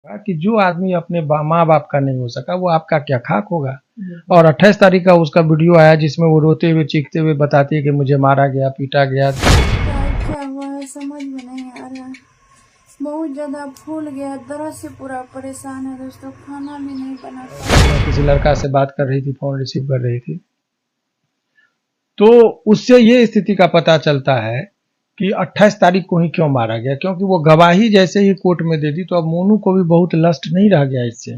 कि जो आदमी अपने माँ बाप का नहीं हो सका वो आपका क्या खाक होगा। और 28 तारीख का उसका वीडियो आया जिसमें वो रोते हुए चीखते हुए बताती है कि मुझे मारा गया, पीटा गया। क्या हुआ है समझ में नहीं आ रहा। बहुत ज्यादा फूल गया, दर्द से पूरा परेशान है दोस्तों, खाना भी नहीं बना पा। मैं किसी लड़का से बात कर रही थी, फोन रिसीव कर रही थी, तो उससे ये स्थिति का पता चलता है कि 28 तारीख को ही क्यों मारा गया, क्योंकि वो गवाही जैसे ही कोर्ट में दे दी तो अब मोनू को भी बहुत लस्ट नहीं रह गया इससे,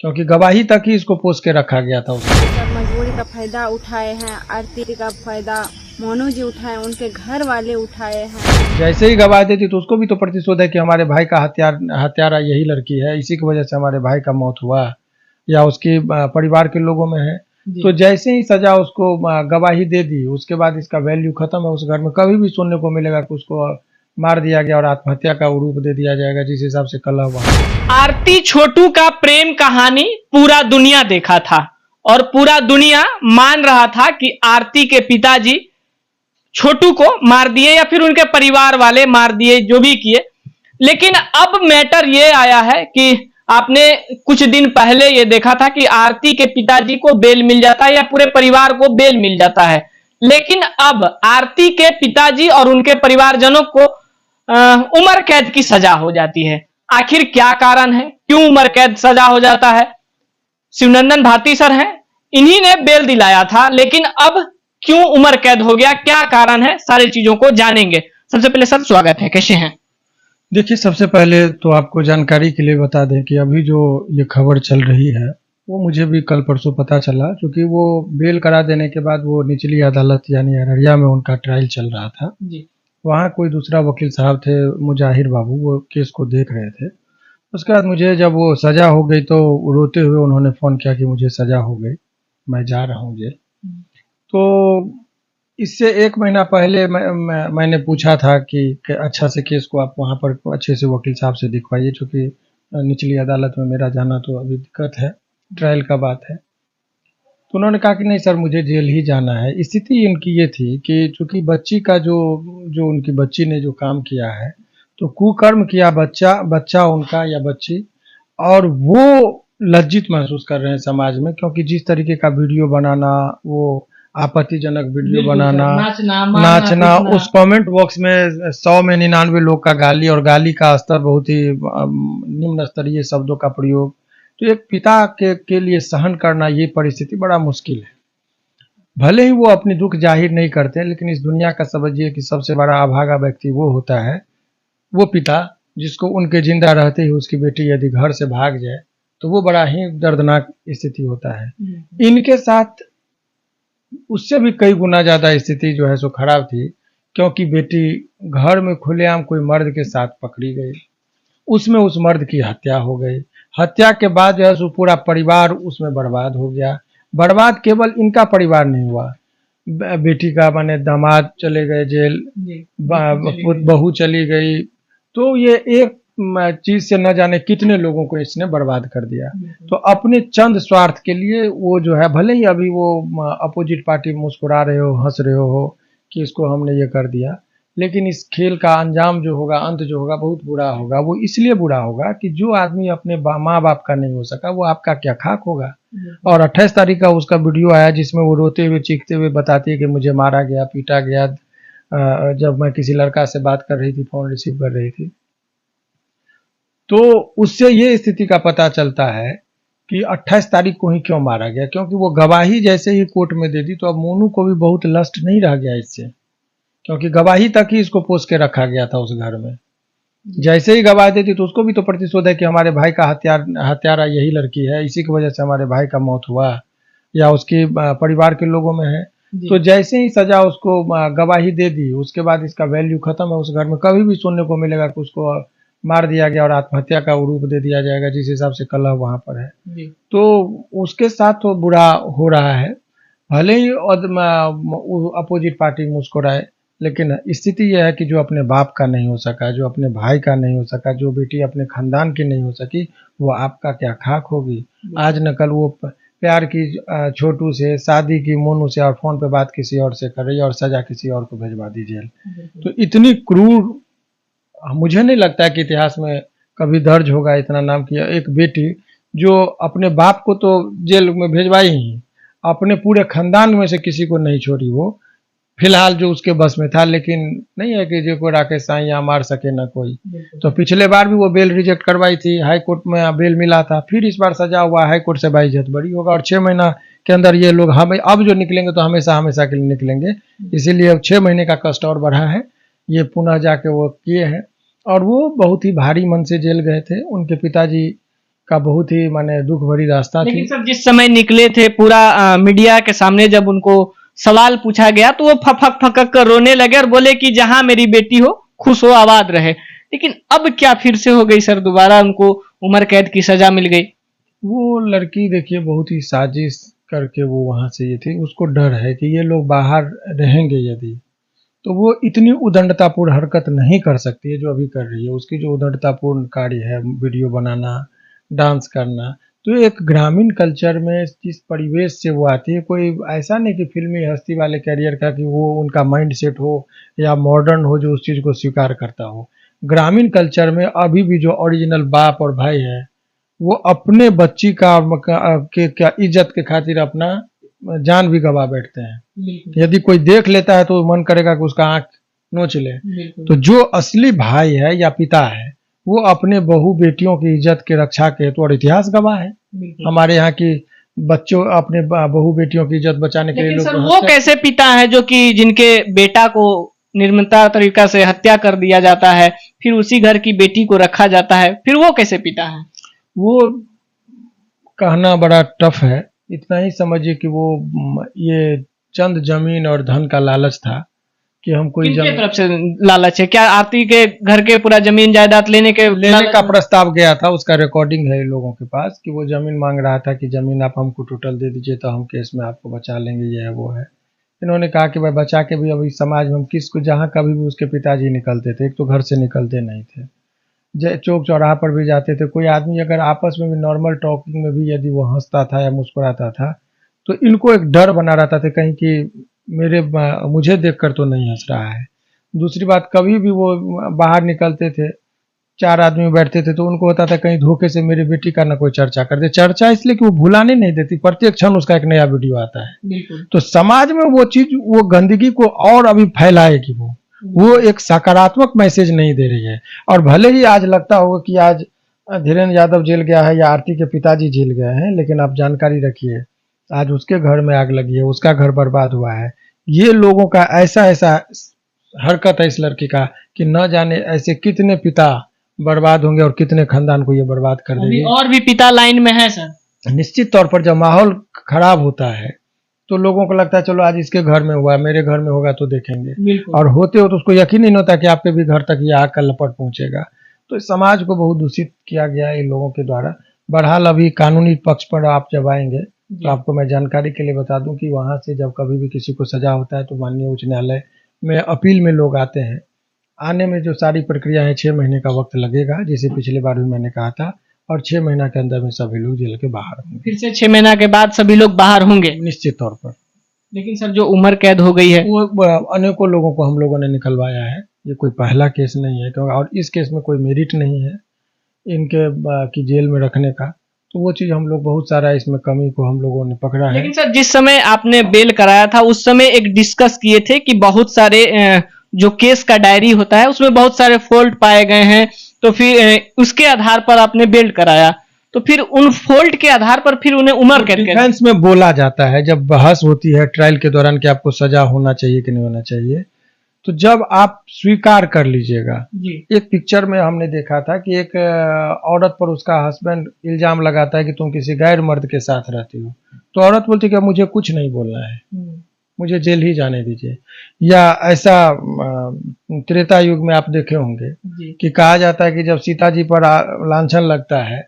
क्योंकि गवाही तक ही इसको पोस के रखा गया था उसको। मजबूरी का फायदा उठाए हैं, आरती का फायदा मोनू जी उठाए, उनके घर वाले उठाए हैं। जैसे ही गवाह देती तो उसको भी तो प्रतिशोध है कि हमारे भाई का हत्यारा यही लड़की है, इसी की वजह से हमारे भाई का मौत हुआ या उसके परिवार के लोगों में है। तो जैसे ही सजा उसको गवाही दे दी उसके बाद इसका वैल्यू खत्म है। उस घर में कभी भी सुनने को मिलेगा कि उसको मार दिया गया और आत्महत्या का रूप दे दिया जाएगा, जिस हिसाब से कल हुआ। आरती छोटू का प्रेम कहानी पूरा दुनिया देखा था और पूरा दुनिया मान रहा था कि आरती के पिताजी छोटू को मार दिए या फिर उनके परिवार वाले मार दिए, जो भी किए। लेकिन अब मैटर ये आया है कि आपने कुछ दिन पहले ये देखा था कि आरती के पिताजी को बेल मिल जाता है या पूरे परिवार को बेल मिल जाता है। लेकिन अब आरती के पिताजी और उनके परिवारजनों को उम्र कैद की सजा हो जाती है। आखिर क्या कारण है, क्यों उम्र कैद सजा हो जाता है? शिवनंदन भारती सर हैं, इन्हीं ने बेल दिलाया था, लेकिन अब क्यों उम्र कैद हो गया, क्या कारण है, सारी चीजों को जानेंगे। सबसे पहले सर स्वागत है, कैसे हैं? देखिए, सबसे पहले तो आपको जानकारी के लिए बता दें कि अभी जो ये खबर चल रही है वो मुझे भी कल परसों पता चला, क्योंकि वो बेल करा देने के बाद वो निचली अदालत यानी अररिया में उनका ट्रायल चल रहा था जी। वहाँ कोई दूसरा वकील साहब थे, मुजाहिर बाबू, वो केस को देख रहे थे। उसके बाद मुझे जब वो सजा हो गई तो रोते हुए उन्होंने फ़ोन किया कि मुझे सजा हो गई, मैं जा रहा हूँ जेल। तो इससे 1 महीना पहले मैंने पूछा था कि अच्छा से केस को आप वहाँ पर अच्छे से वकील साहब से दिखवाइए, चूँकि निचली अदालत में मेरा जाना तो अभी दिक्कत है, ट्रायल का बात है। तो उन्होंने कहा कि नहीं सर, मुझे जेल ही जाना है। स्थिति इनकी ये थी कि चूँकि बच्ची का जो उनकी बच्ची ने जो काम किया है, तो कुकर्म किया बच्चा उनका या बच्ची, और वो लज्जित महसूस कर रहे हैं समाज में, क्योंकि जिस तरीके का वीडियो बनाना, वो आपत्तिजनक वीडियो बनाना, नाचना, उस कमेंट बॉक्स में 100 में 99 लोग का गाली, और गाली का स्तर बहुत ही निम्न स्तरीय शब्दों का प्रयोग। तो एक पिता के लिए सहन करना ये परिस्थिति बड़ा मुश्किल है। भले ही वो अपनी दुख जाहिर नहीं करते, लेकिन इस दुनिया का समझिए कि सबसे बड़ा अभागा व्यक्ति वो होता है, वो पिता जिसको उनके जिंदा रहते ही उसकी बेटी यदि घर से भाग जाए तो वो बड़ा ही दर्दनाक स्थिति होता है। इनके साथ उससे भी कई गुना ज्यादा स्थिति जो है सो खराब थी, क्योंकि बेटी घर में खुलेआम कोई मर्द के साथ पकड़ी गई, उसमें उस मर्द की हत्या हो गई। हत्या के बाद जो है सो पूरा परिवार उसमें बर्बाद हो गया। बर्बाद केवल इनका परिवार नहीं हुआ, बेटी का माने दामाद चले गए जेल, बहू चली गई। तो ये एक चीज से न जाने कितने लोगों को इसने बर्बाद कर दिया। तो अपने चंद स्वार्थ के लिए वो जो है, भले ही अभी वो अपोजिट पार्टी मुस्कुरा रहे हो, हंस रहे हो कि इसको हमने ये कर दिया, लेकिन इस खेल का अंजाम जो होगा, अंत जो होगा, बहुत बुरा होगा। वो इसलिए बुरा होगा कि जो आदमी अपने माँ बाप का नहीं हो सका वो आपका क्या खाक होगा। और 28 तारीख का उसका वीडियो आया जिसमें वो रोते हुए चीखते हुए बताती है कि मुझे मारा गया, पीटा गया। जब मैं किसी लड़का से बात कर रही थी, फोन रिसीव कर रही थी, तो उससे ये स्थिति का पता चलता है कि 28 तारीख को ही क्यों मारा गया, क्योंकि वो गवाही जैसे ही कोर्ट में दे दी तो अब मोनू को भी बहुत लस्ट नहीं रह गया इससे, क्योंकि गवाही तक ही इसको पोस के रखा गया था उस घर में। जैसे ही गवाह देती तो उसको भी तो प्रतिशोध है कि हमारे भाई का हत्यारा यही लड़की है, इसी की वजह से हमारे भाई का मौत हुआ या उसके परिवार के लोगों में है। तो जैसे ही सजा उसको गवाही दे दी उसके बाद इसका वैल्यू खत्म है। उस घर में कभी भी सुनने को मिलेगा कि उसको मार दिया गया और आत्महत्या का रूप दे दिया जाएगा, जिस हिसाब से कलह वहां पर है। तो उसके साथ तो बुरा हो रहा है, भले ही अपोजिट पार्टी मुस्कुराए, लेकिन स्थिति यह है कि जो अपने बाप का नहीं हो सका, जो अपने भाई का नहीं हो सका, जो बेटी अपने खानदान की नहीं हो सकी, वो आपका क्या खाक होगी। आज न कल वो प्यार की छोटू से, शादी की मोनू से, और फोन पे बात किसी और से कर रही है और सजा किसी और को भिजवा दी जेल। तो इतनी क्रूर मुझे नहीं लगता है कि इतिहास में कभी दर्ज होगा इतना नाम किया। एक बेटी जो अपने बाप को तो जेल में भेजवाई ही, अपने पूरे खानदान में से किसी को नहीं छोड़ी वो, फिलहाल जो उसके बस में था। लेकिन नहीं है कि जो कोई राकेश साईं मार सके ना कोई। तो पिछले बार भी वो बेल रिजेक्ट करवाई थी, हाई कोर्ट में बेल मिला था, फिर इस बार सजा हुआ, हाई कोर्ट से बाइज्जत बरी होगा। और 6 महीना के अंदर ये लोग हमें अब जो निकलेंगे तो हमेशा हमेशा के लिए निकलेंगे, इसीलिए अब 6 महीने का कष्ट और बढ़ा है। ये पुनः जाके वो किए हैं और वो बहुत ही भारी मन से जेल गए थे। उनके पिताजी का बहुत ही माने दुख भरी रास्ता थी। लेकिन सर जिस समय निकले थे पूरा मीडिया के सामने जब उनको सवाल पूछा गया तो वो फक फक कर रोने लगे और बोले कि जहां मेरी बेटी हो खुश हो आबाद रहे। लेकिन अब क्या फिर से हो गई सर, दोबारा उनको उम्र कैद की सजा मिल गई? वो लड़की देखिए बहुत ही साजिश करके वो वहां से ये थी, उसको डर है कि ये लोग बाहर रहेंगे यदि तो वो इतनी उदंडतापूर्ण हरकत नहीं कर सकती है जो अभी कर रही है। उसकी जो उदंडतापूर्ण कार्य है, वीडियो बनाना, डांस करना, तो एक ग्रामीण कल्चर में जिस परिवेश से वो आती है, कोई ऐसा नहीं कि फिल्मी हस्ती वाले कैरियर का कि वो उनका माइंड सेट हो या मॉडर्न हो जो उस चीज़ को स्वीकार करता हो। ग्रामीण कल्चर में अभी भी जो ओरिजिनल बाप और भाई है वो अपने बच्ची का क्या इज्जत के खातिर अपना जान भी गवा बैठते हैं। यदि कोई देख लेता है तो मन करेगा कि उसका आंख नोच ले। तो जो असली भाई है या पिता है वो अपने बहू बेटियों की इज्जत के रक्षा के तो और इतिहास गवाह है। हमारे यहाँ की बच्चों अपने बहू बेटियों की इज्जत बचाने के लिए लोग वो कैसे पिता है जो कि जिनके बेटा को निर्ममता तरीका से हत्या कर दिया जाता है, फिर उसी घर की बेटी को रखा जाता है, फिर वो कैसे पिता है? वो कहना बड़ा टफ है। इतना ही समझिए कि वो ये चंद जमीन और धन का लालच था कि हम कोई किनके तरफ से लालच है? क्या आरती के घर के पूरा जमीन जायदाद लेने का प्रस्ताव गया था? उसका रिकॉर्डिंग है लोगों के पास कि वो जमीन मांग रहा था कि जमीन आप हमको टोटल दे दीजिए तो हम केस में आपको बचा लेंगे, ये है वो है। इन्होंने कहा कि भाई बचा के भी अभी समाज में हम किसको, जहाँ कभी भी उसके पिताजी निकलते थे, एक तो घर से निकलते नहीं थे, चौक चौराहा पर भी जाते थे, कोई आदमी अगर आपस में भी नॉर्मल टॉकिंग में भी यदि वो हंसता था या मुस्कुराता था तो इनको एक डर बना रहता था कहीं कि मुझे देखकर तो नहीं हंस रहा है। दूसरी बात, कभी भी वो बाहर निकलते थे, 4 आदमी बैठते थे तो उनको होता था कहीं धोखे से मेरी बेटी का ना कोई चर्चा कर दे। चर्चा इसलिए कि वो भुलाने नहीं देती, प्रत्येक क्षण उसका एक नया वीडियो आता है। तो समाज में वो चीज, वो गंदगी को और अभी फैलाएगी। वो एक सकारात्मक मैसेज नहीं दे रही है। और भले ही आज लगता होगा कि आज धीरेन्द्र यादव जेल गया है या आरती के पिताजी जेल गए हैं, लेकिन आप जानकारी रखिए आज उसके घर में आग लगी है, उसका घर बर्बाद हुआ है। ये लोगों का ऐसा हरकत है इस लड़की का कि न जाने ऐसे कितने पिता बर्बाद होंगे और कितने खानदान को ये बर्बाद कर देंगे। और भी पिता लाइन में है सर। निश्चित तौर पर जब माहौल खराब होता है तो लोगों को लगता है चलो आज इसके घर में हुआ, मेरे घर में होगा तो देखेंगे, और होते हो तो उसको यकीन नहीं होता कि आपके भी घर तक ये आग का लपट पहुंचेगा। तो इस समाज को बहुत दूषित किया गया है इन लोगों के द्वारा। बहरहाल अभी कानूनी पक्ष पर आप जब आएंगे तो आपको मैं जानकारी के लिए बता दूं कि वहां से जब कभी भी किसी को सजा होता है तो माननीय उच्च न्यायालय में अपील में लोग आते हैं। आने में जो सारी प्रक्रिया है 6 महीने का वक्त लगेगा, जिसे पिछली बार भी मैंने कहा था, और 6 महीना के अंदर में सभी लोग जेल के बाहर होंगे। फिर से 6 महीना के बाद सभी लोग बाहर होंगे निश्चित तौर पर। लेकिन सर जो उम्र कैद हो गई है वो अनेकों लोगों को हम लोगों ने निकलवाया है। ये कोई पहला केस नहीं है, क्योंकि और इस केस में कोई मेरिट नहीं है इनके की जेल में रखने का। तो वो चीज हम लोग बहुत सारा इसमें कमी को हम लोगों ने पकड़ा है। लेकिन सर जिस समय आपने बेल कराया था उस समय एक डिस्कस किए थे कि बहुत सारे जो केस का डायरी होता है उसमें बहुत सारे फॉल्ट पाए गए हैं, तो फिर उसके आधार पर आपने बेल कराया। तो फिर उन फॉल्ट के आधार पर फिर उन्हें उम्र कैद डिफेंस में बोला जाता है जब बहस होती है ट्रायल के दौरान कि आपको सजा होना चाहिए कि नहीं होना चाहिए, तो जब आप स्वीकार कर लीजिएगा। एक पिक्चर में हमने देखा था कि एक औरत पर उसका हस्बैंड इल्जाम लगाता है कि तुम किसी गैर मर्द के साथ रहती हो, तो औरत बोलती है कि मुझे कुछ नहीं बोलना है, मुझे जेल ही जाने दीजिए। या ऐसा त्रेता युग में आप देखे होंगे कि कहा जाता है कि जब सीता जी पर लांछन लगता है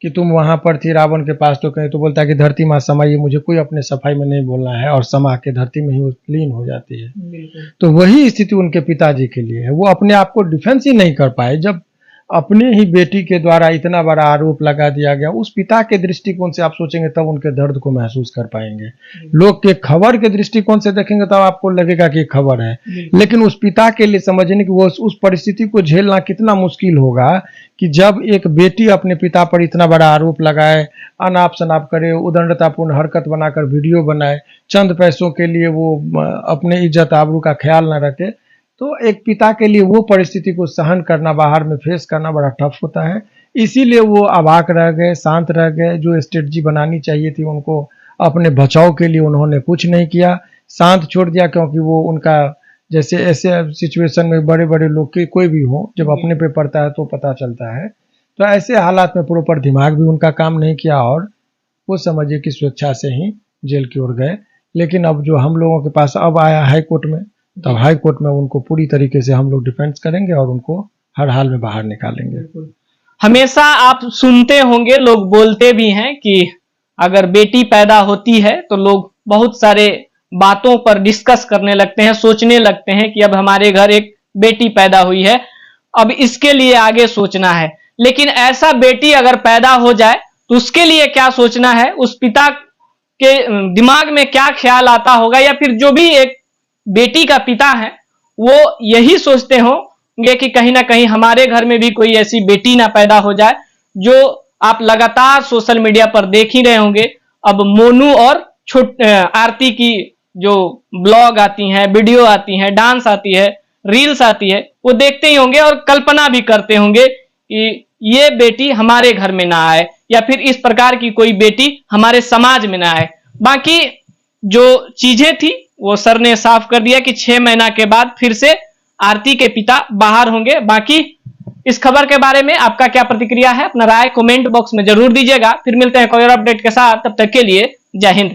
कि तुम वहां पर थी रावण के पास, तो कहीं तो बोलता है कि धरती माँ समाइए, मुझे कोई अपने सफाई में नहीं बोलना है, और समा के धरती में ही वो लीन हो जाती है। तो वही स्थिति उनके पिताजी के लिए है। वो अपने आप को डिफेंस ही नहीं कर पाए। जब अपने ही बेटी के द्वारा इतना बड़ा आरोप लगा दिया गया, उस पिता के दृष्टिकोण से आप सोचेंगे तब उनके दर्द को महसूस कर पाएंगे। लोग के खबर के दृष्टिकोण से देखेंगे तब आपको लगेगा कि खबर है, लेकिन उस पिता के लिए समझने की वो उस परिस्थिति को झेलना कितना मुश्किल होगा कि जब एक बेटी अपने पिता पर इतना बड़ा आरोप लगाए, अनाप शनाप करे, उदंडतापूर्ण हरकत बनाकर वीडियो बनाए, चंद पैसों के लिए वो अपने इज्जत आबरू का ख्याल न रखे, तो एक पिता के लिए वो परिस्थिति को सहन करना, बाहर में फेस करना बड़ा टफ होता है। इसीलिए वो अवाक रह गए, शांत रह गए। जो स्ट्रेटजी बनानी चाहिए थी उनको अपने बचाव के लिए उन्होंने कुछ नहीं किया, शांत छोड़ दिया, क्योंकि वो उनका जैसे ऐसे सिचुएशन में बड़े बड़े लोग के कोई भी हो, जब अपने पे पड़ता है तो पता चलता है। तो ऐसे हालात में प्रॉपर दिमाग भी उनका काम नहीं किया और वो समझिए कि स्वेच्छा से ही जेल की ओर गए। लेकिन अब जो हम लोगों के पास अब आया हाई कोर्ट में, तब हाई कोर्ट में उनको पूरी तरीके से हम लोग डिफेंस करेंगे और उनको हर हाल में बाहर निकालेंगे। हमेशा आप सुनते होंगे, लोग बोलते भी हैं कि अगर बेटी पैदा होती है तो लोग बहुत सारे बातों पर डिस्कस करने लगते हैं, सोचने लगते हैं कि अब हमारे घर एक बेटी पैदा हुई है, अब इसके लिए आगे सोचना है। लेकिन ऐसा बेटी अगर पैदा हो जाए तो उसके लिए क्या सोचना है, उस पिता के दिमाग में क्या ख्याल आता होगा, या फिर जो भी एक बेटी का पिता है वो यही सोचते होंगे कि कहीं ना कहीं हमारे घर में भी कोई ऐसी बेटी ना पैदा हो जाए। जो आप लगातार सोशल मीडिया पर देख ही रहे होंगे, अब मोनू और आरती की जो ब्लॉग आती हैं, वीडियो आती हैं, डांस आती है, रील्स आती है, वो देखते ही होंगे और कल्पना भी करते होंगे कि ये बेटी हमारे घर में ना आए, या फिर इस प्रकार की कोई बेटी हमारे समाज में ना आए। बाकी जो चीजें थी वो सर ने साफ कर दिया कि 6 महीना के बाद फिर से आरती के पिता बाहर होंगे। बाकी इस खबर के बारे में आपका क्या प्रतिक्रिया है, अपना राय कमेंट बॉक्स में जरूर दीजिएगा। फिर मिलते हैं कोई और अपडेट के साथ, तब तक के लिए जय हिंद।